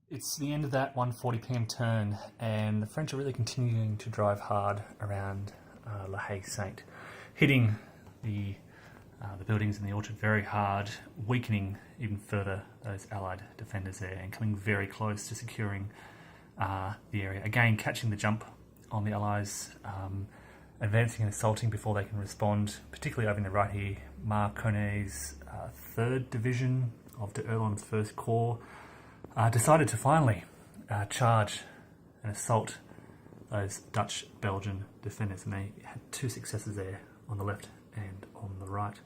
It's the end of that 1:40 p.m. turn, and the French are really continuing to drive hard around La Haye-Saint, hitting the buildings in the orchard very hard, weakening even further those Allied defenders there, and coming very close to securing the area. Again, catching the jump on the Allies, advancing and assaulting before they can respond, particularly over in the right here. Marcognet's 3rd Division of d'Erlon's 1st Corps decided to finally charge and assault those Dutch-Belgian defenders, and they had 2 successes there on the left and on the right.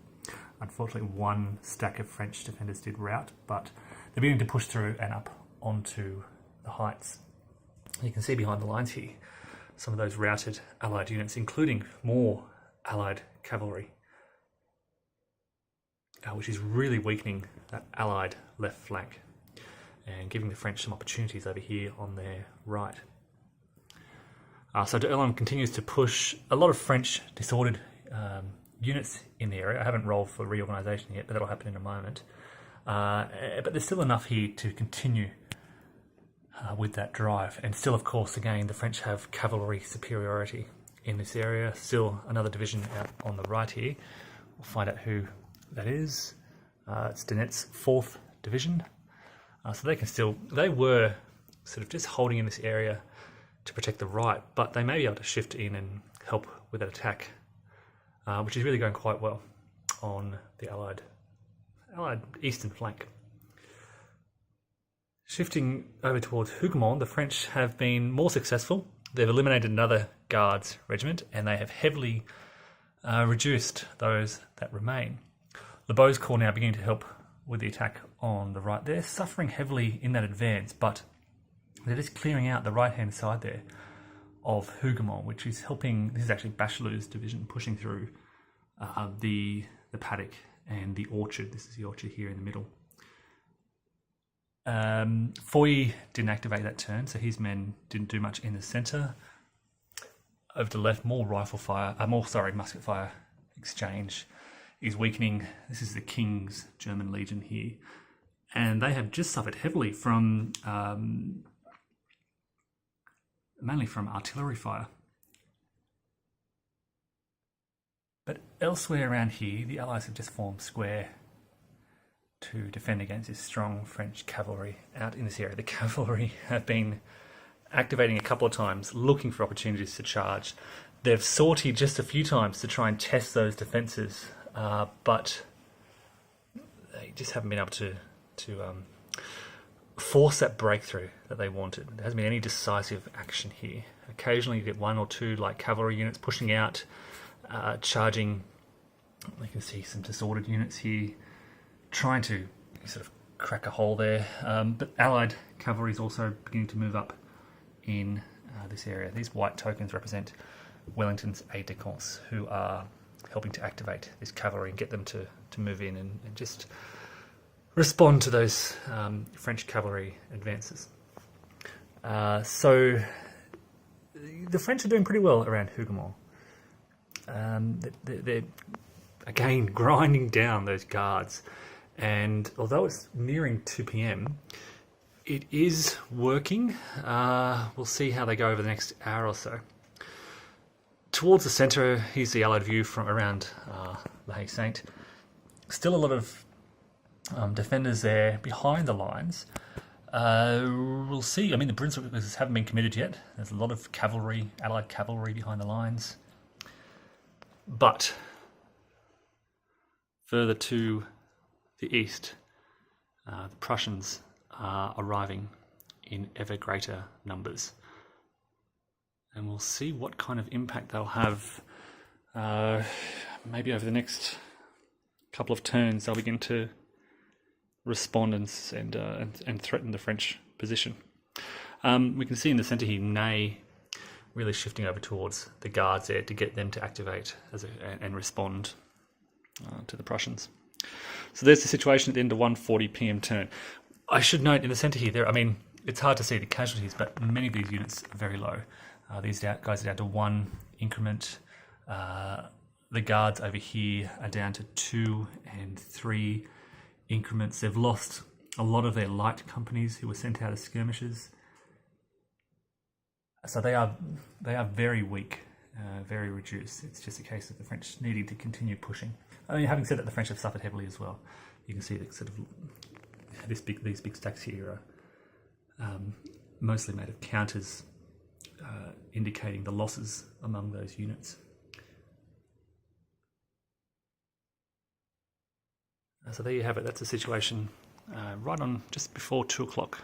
Unfortunately, 1 stack of French defenders did rout, but they're beginning to push through and up onto the heights. You can see behind the lines here some of those routed Allied units, including more Allied cavalry, which is really weakening that Allied left flank and giving the French some opportunities over here on their right. So d'Erlon continues to push a lot of French disordered units in the area. I haven't rolled for reorganisation yet, but that'll happen in a moment. But there's still enough here to continue with that drive. And still, of course, again, the French have cavalry superiority in this area. Still another division out on the right here. We'll find out who that is. It's Denet's 4th Division. So they were sort of just holding in this area to protect the right, but they may be able to shift in and help with that attack, which is really going quite well on the Allied eastern flank. Shifting over towards Hougoumont, the French have been more successful. They've eliminated another Guards regiment, and they have heavily reduced those that remain. Lebeau's corps now beginning to help with the attack on the right. They're suffering heavily in that advance, but they're just clearing out the right-hand side there of Hougoumont, which is helping. This is actually Bachelou's division pushing through the paddock and the orchard. This is the orchard here in the middle. Foy didn't activate that turn, so his men didn't do much in the centre. Over to the left, more musket fire exchange is weakening. This is the King's German Legion here, and they have just suffered heavily from mainly from artillery fire. But elsewhere around here, the Allies have just formed square to defend against this strong French cavalry out in this area. The cavalry have been activating a couple of times, looking for opportunities to charge. They've sortied just a few times to try and test those defences, but they just haven't been able to force that breakthrough that they wanted. There hasn't been any decisive action here. Occasionally you get 1 or 2 light cavalry units pushing out, charging. You can see some disordered units here trying to sort of crack a hole there. But Allied cavalry is also beginning to move up in this area. These white tokens represent Wellington's aides-de-camp, who are helping to activate this cavalry and get them to move in and just respond to those French cavalry advances. So the French are doing pretty well around Hougoumont. They're again grinding down those guards, and although it's nearing 2 p.m, it is working. We'll see how they go over the next hour or so. Towards the centre, here's the Allied view from around La Haye-Saint. Still a lot of defenders there behind the lines. We'll see. I mean, the Brunswickers haven't been committed yet. There's a lot of cavalry, Allied cavalry behind the lines. But further to the east, the Prussians are arriving in ever greater numbers. And we'll see what kind of impact they'll have. Maybe over the next couple of turns, they'll begin to respond and threaten the French position. We can see in the centre here, Ney really shifting over towards the guards there to get them to activate and respond to the Prussians. So there's the situation at the end of 1:40 p.m. turn. I should note in the centre here, it's hard to see the casualties, but many of these units are very low. These guys are down to 1 increment. The guards over here are down to 2 and 3 increments. They've lost a lot of their light companies who were sent out as skirmishers. So they are very weak, very reduced. It's just a case of the French needing to continue pushing. I mean, having said that, the French have suffered heavily as well. You can see that sort of these big stacks here are mostly made of counters, indicating the losses among those units. So there you have it. That's the situation right on just before 2 o'clock